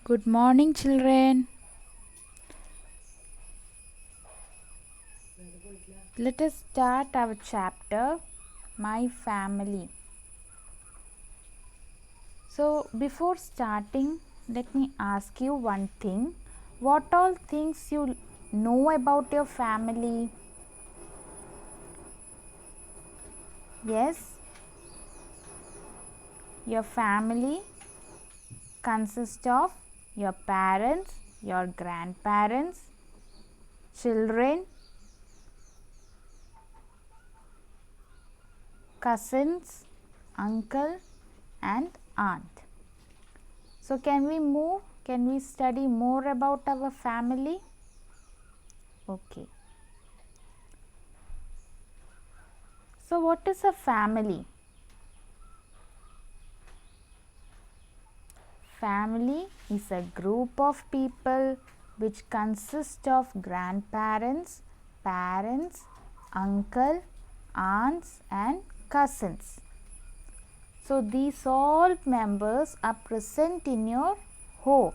Good morning, children. Let us start our chapter, My Family. So, before starting, let me ask you one thing. What all things you know about your family? Yes, your family consists of your parents, your grandparents, children, cousins, uncle, and aunt. So, can we move? Can we study more about our family? Okay. So, what is a family? Family is a group of people which consist of grandparents, parents, uncle, aunts, and cousins. So, these all members are present in your home.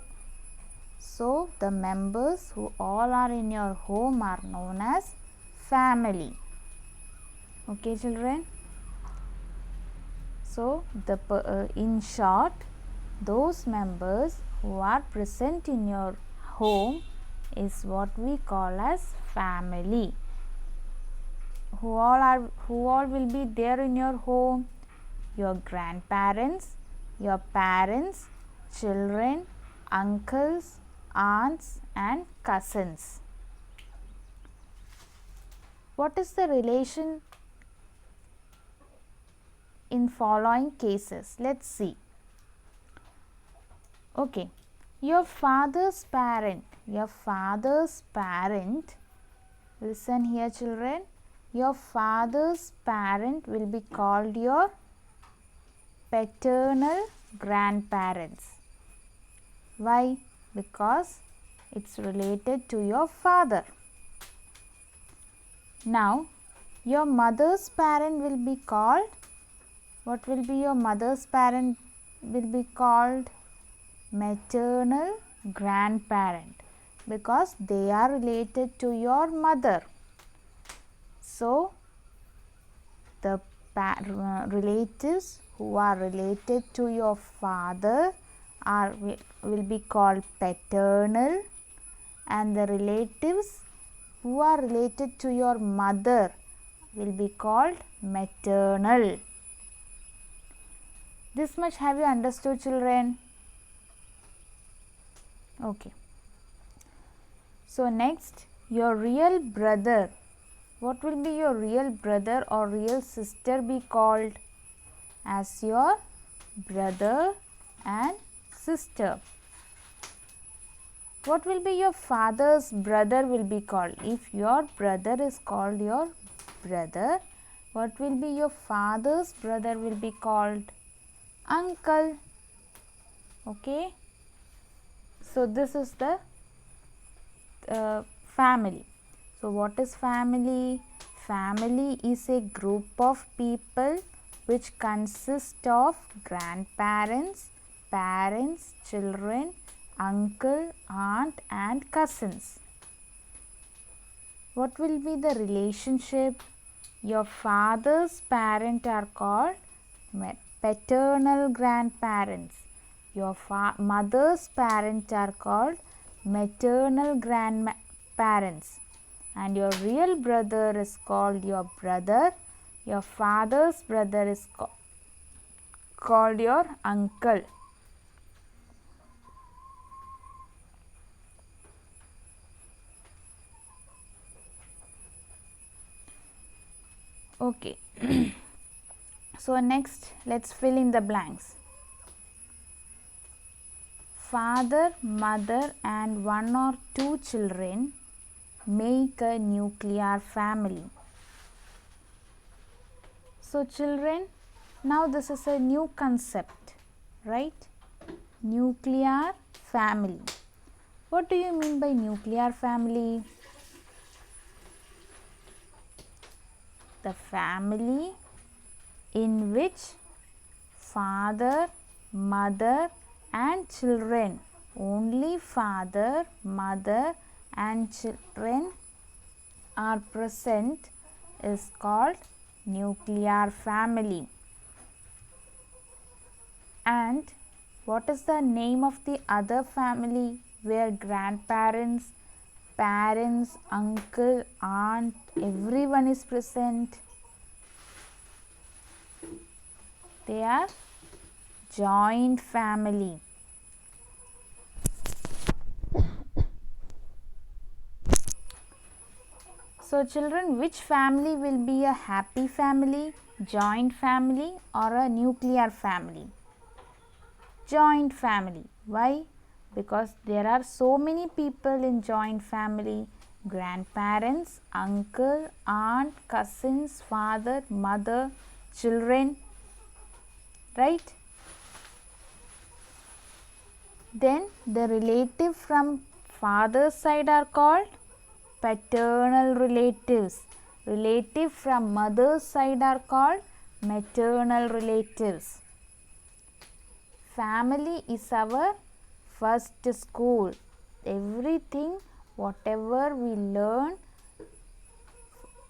So, the members who all are in your home are known as family. Okay, children? So, in short, those members who are present in your home is what we call as family. Who all will be there in your home? Your grandparents, your parents, children, uncles, aunts, and cousins. What is the relation in following cases? Let's see. Okay, your father's parent, listen here children, your father's parent will be called your paternal grandparents. Why? Because it's related to your father. Now, your mother's parent will be called, what will be your mother's parent will be called? Maternal grandparent, because they are related to your mother. So, the relatives who are related to your father will be called paternal, and the relatives who are related to your mother will be called maternal. This much have you understood, children? Okay. So, next, your real brother. What will be your real brother or real sister be called? As your brother and sister. What will be your father's brother will be called? If your brother is called your brother, what will be your father's brother will be called? Uncle. Okay. So, this is the family. So, what is family? Family is a group of people which consist of grandparents, parents, children, uncle, aunt, and cousins. What will be the relationship? Your father's parents are called paternal grandparents. Your mother's parents are called maternal grandparents, and your real brother is called your brother. Your father's brother is called your uncle. Okay. So, next let's fill in the blanks. Father, mother, and one or two children make a nuclear family. So, children, now this is a new concept, right? Nuclear family. What do you mean by nuclear family? The family in which father, mother, and children only father, mother and children are present is called nuclear family. And what is the name of the other family where grandparents, parents, uncle, aunt, everyone is present? They are joint family. So children, which family will be a happy family, joint family or a nuclear family? Joint family. Why? Because there are so many people in joint family: grandparents, uncle, aunt, cousins, father, mother, children, right? Then the relative from father's side are called paternal relatives. Relative from mother's side are called maternal relatives. Family is our first school. Everything, whatever we learn,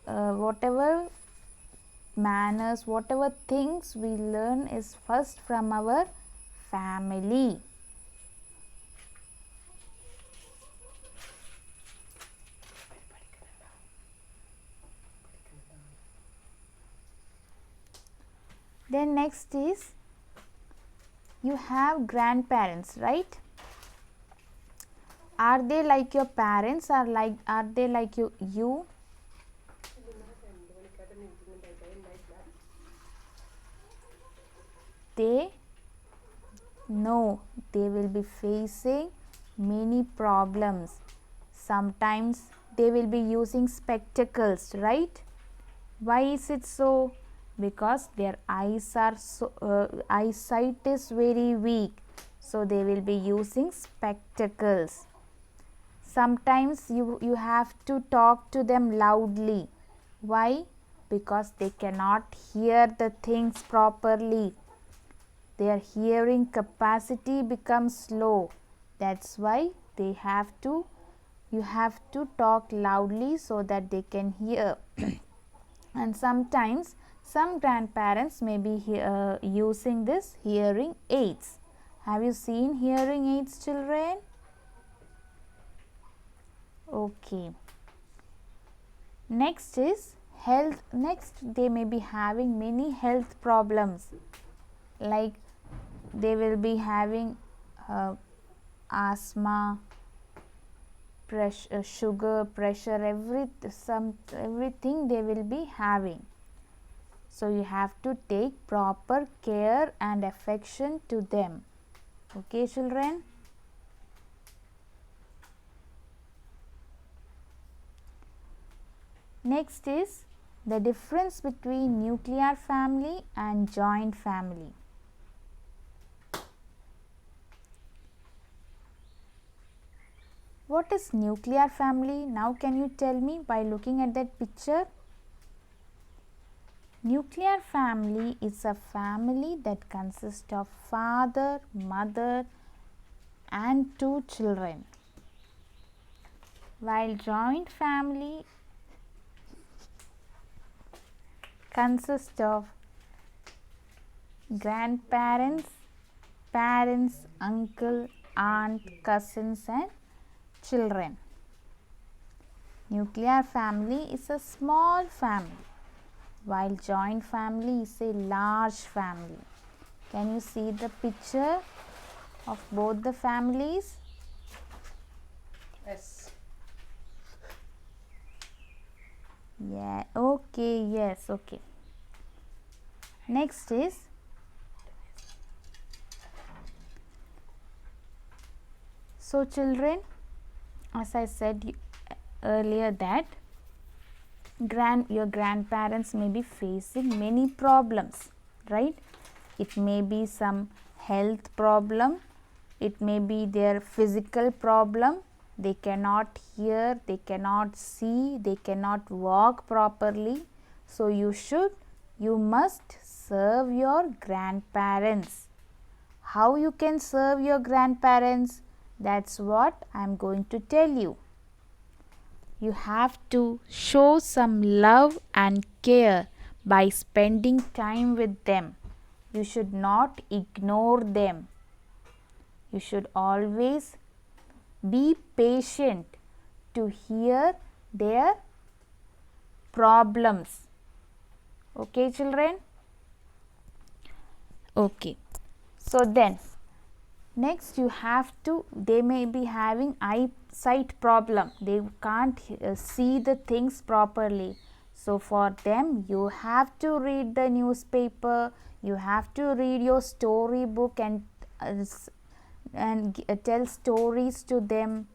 whatever manners, whatever things we learn is first from our family. Then next is, you have grandparents, right? Are they like your parents or are they like you? They will be facing many problems. Sometimes they will be using spectacles, right? Why is it so? Because their eyesight is very weak, so they will be using spectacles. Sometimes you have to talk to them loudly. Why? Because they cannot hear the things properly. Their hearing capacity becomes low. That's why you have to talk loudly so that they can hear. And sometimes some grandparents may be using this hearing aids. Have you seen hearing aids, children? Okay. Next is health. Next, they may be having many health problems, like they will be having asthma, pressure, sugar, pressure, everything they will be having. So you have to take proper care and affection to them. Okay, children? Next is the difference between nuclear family and joint family. What is nuclear family? Now can you tell me by looking at that picture? Nuclear family is a family that consists of father, mother and 2 children, while joint family consists of grandparents, parents, uncle, aunt, cousins and children. Nuclear family is a small family, while joint family is a large family. Can you see the picture of both the families? Yes. Yeah, okay, yes, okay. Next is, so children, as I said earlier that your grandparents may be facing many problems, right? It may be some health problem, it may be their physical problem. They cannot hear, they cannot see, they cannot walk properly. So you must serve your grandparents. How you can serve your grandparents? That's what I am going to tell you. You have to show some love and care by spending time with them. You should not ignore them. You should always be patient to hear their problems. Okay, children? Okay. So then, next you have to, they may be having eyesight problem. They can't see the things properly. So for them, you have to read the newspaper. You have to read your storybook and tell stories to them.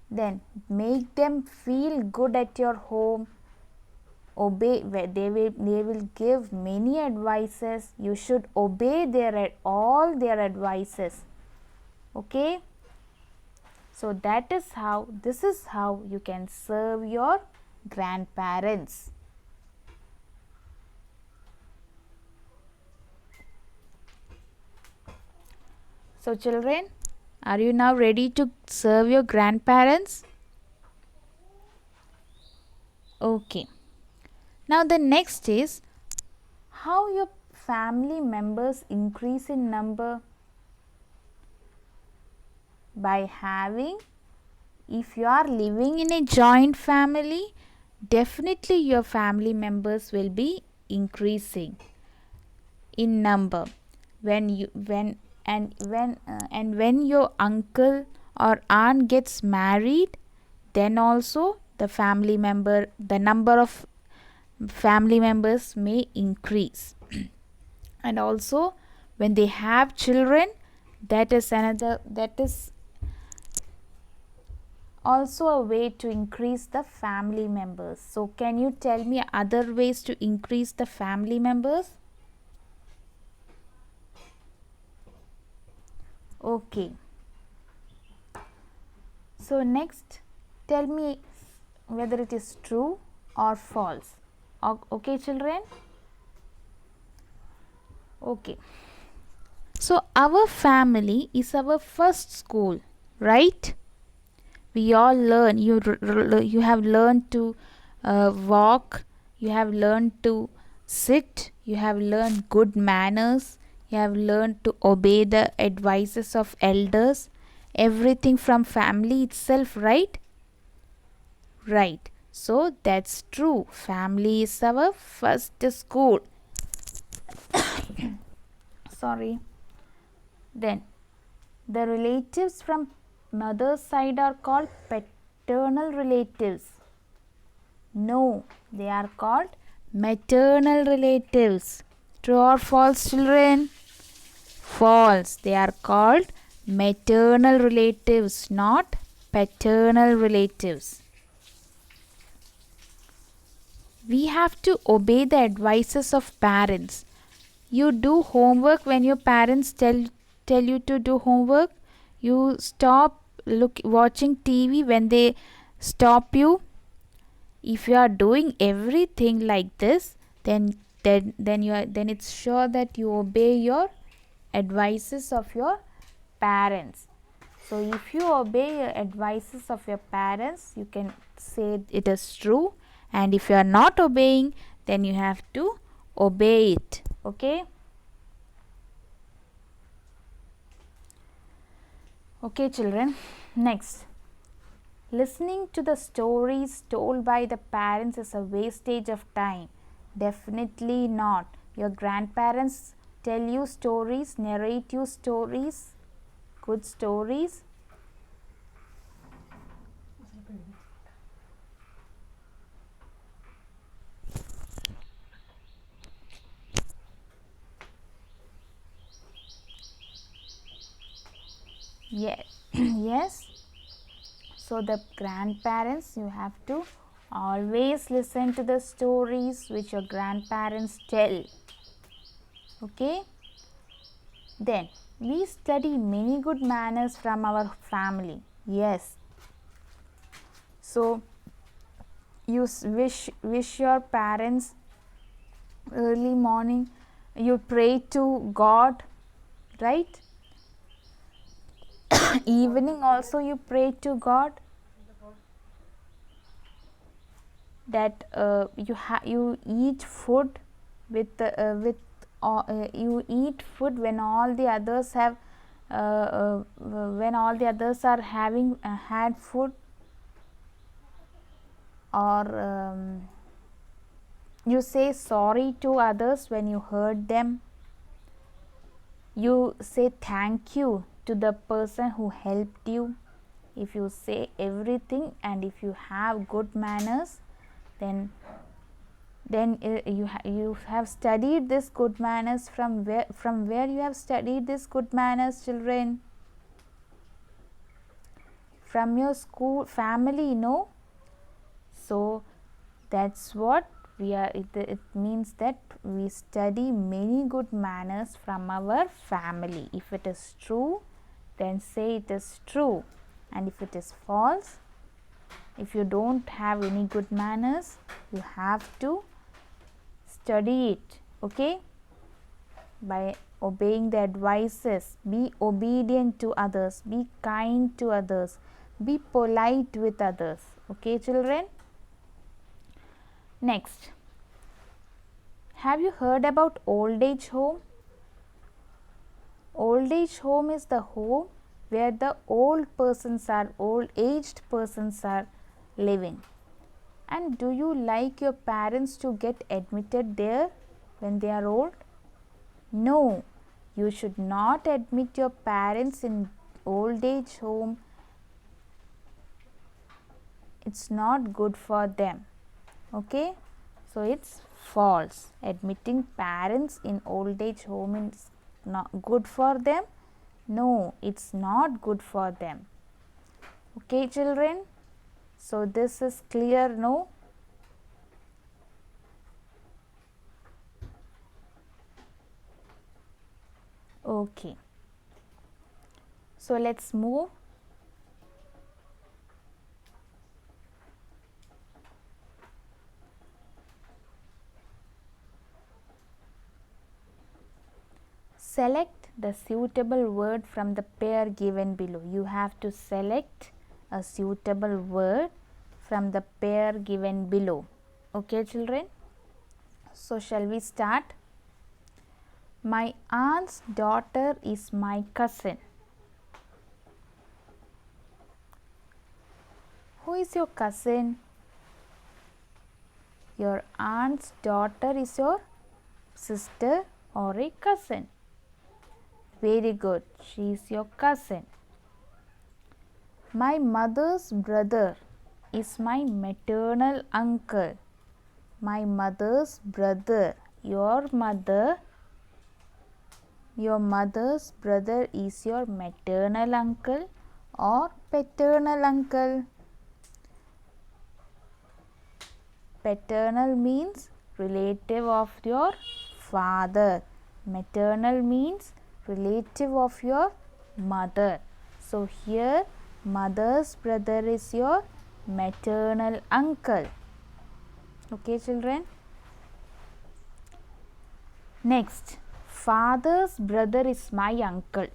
Then make them feel good at your home. Obey, they will give many advices. You should obey all their advices. Okay, so this is how you can serve your grandparents. So children, are you now ready to serve your grandparents? Okay. Now the next is how your family members increase in number. By having, if you are living in a joint family, definitely your family members will be increasing in number. When your uncle or aunt gets married, then also the number of family members may increase. And also when they have children, that is also a way to increase the family members. So can you tell me other ways to increase the family members? Okay. So next, tell me whether it is true or false. Okay, children? Okay. So our family is our first school, right? We all learn. You have learned to walk. You have learned to sit. You have learned good manners. You have learned to obey the advices of elders. Everything from family itself, right? Right. So that's true. Family is our first school. Sorry. Then the relatives from mother's side are called paternal relatives. No, they are called maternal relatives. True or false, children? False. They are called maternal relatives, not paternal relatives. We have to obey the advices of parents. You do homework when your parents tell you to do homework. You stop watching TV when they stop you. If you are doing everything like this, then it's sure that you obey your advices of your parents. So if you obey your advices of your parents, you can say it is true, and if you are not obeying, then you have to obey it. Okay? Okay, children. Next, listening to the stories told by the parents is a wastage of time. Definitely not. Your grandparents tell you stories, narrate you stories, good stories. Yes. Yes. So the grandparents, you have to always listen to the stories which your grandparents tell. Okay? Then we study many good manners from our family. Yes. So you wish your parents early morning, you pray to God, right? Evening also you pray to God, that you eat food you eat food when all the others have when all the others are having had food, or you say sorry to others when you hurt them, you say thank you to the person who helped you. If you say everything and if you have good manners, then you have studied this good manners. From where you have studied this good manners, children? From your school, family, no? So that's what we are, it means that we study many good manners from our family. If it is true, then say it is true, and if it is false, if you don't have any good manners, you have to study it, okay, by obeying the advices. Be obedient to others, be kind to others, be polite with others, okay, children. Next, have you heard about old age home? Old age home is the home where the old aged persons are living. And do you like your parents to get admitted there when they are old? No, you should not admit your parents in old age home. It's not good for them, okay? So it's false. Admitting parents in old age home is not good for them. No, it's not good for them, okay, children. So this is clear, no? Okay, so let's move. Select the suitable word from the pair given below. You have to select a suitable word from the pair given below. Okay, children? So, shall we start? My aunt's daughter is my cousin. Who is your cousin? Your aunt's daughter is your sister or a cousin. Very good, she is your cousin. My mother's brother is my maternal uncle. My mother's brother, your mother's brother is your maternal uncle or paternal uncle. Paternal means relative of your father. Maternal means relative of your mother. So here mother's brother is your maternal uncle. Okay, children. Next, father's brother is my uncle.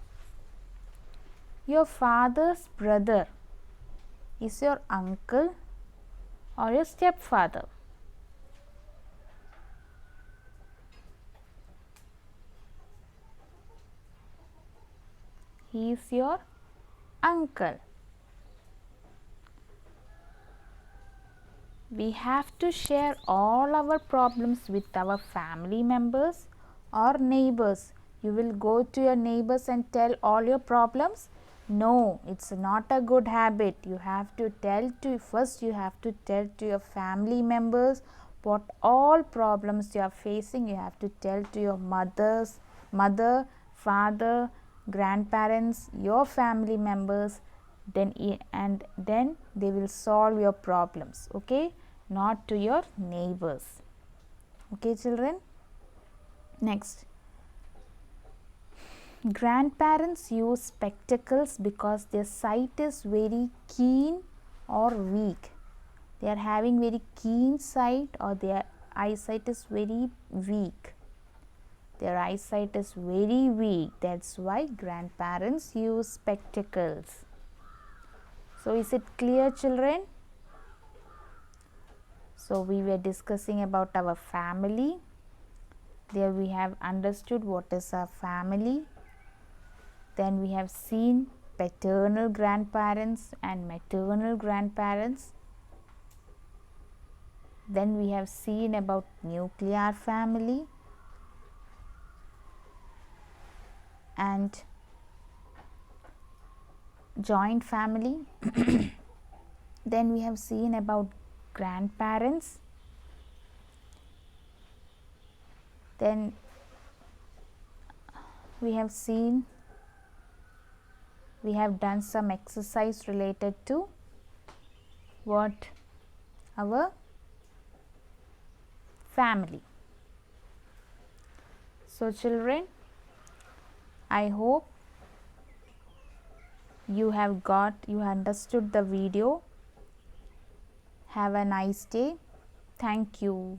Your father's brother is your uncle or your stepfather. He is your uncle. We have to share all our problems with our family members or neighbors. You will go to your neighbors and tell all your problems? No, it's not a good habit. You have to tell to your family members what all problems you are facing. You have to tell to your mother, father, grandparents, your family members, then they will solve your problems, okay, not to your neighbors. Okay, children. Next, grandparents use spectacles because their sight is very keen or weak. They are having very keen sight or their eyesight is very weak. Their eyesight is very weak. That's why grandparents use spectacles. So is it clear, children? So we were discussing about our family. There we have understood what is a family. Then we have seen paternal grandparents and maternal grandparents. Then we have seen about nuclear family and joint family. Then we have seen about grandparents. Then we have done some exercise related to what? Our family. So children, I hope you understood the video. Have a nice day. Thank you.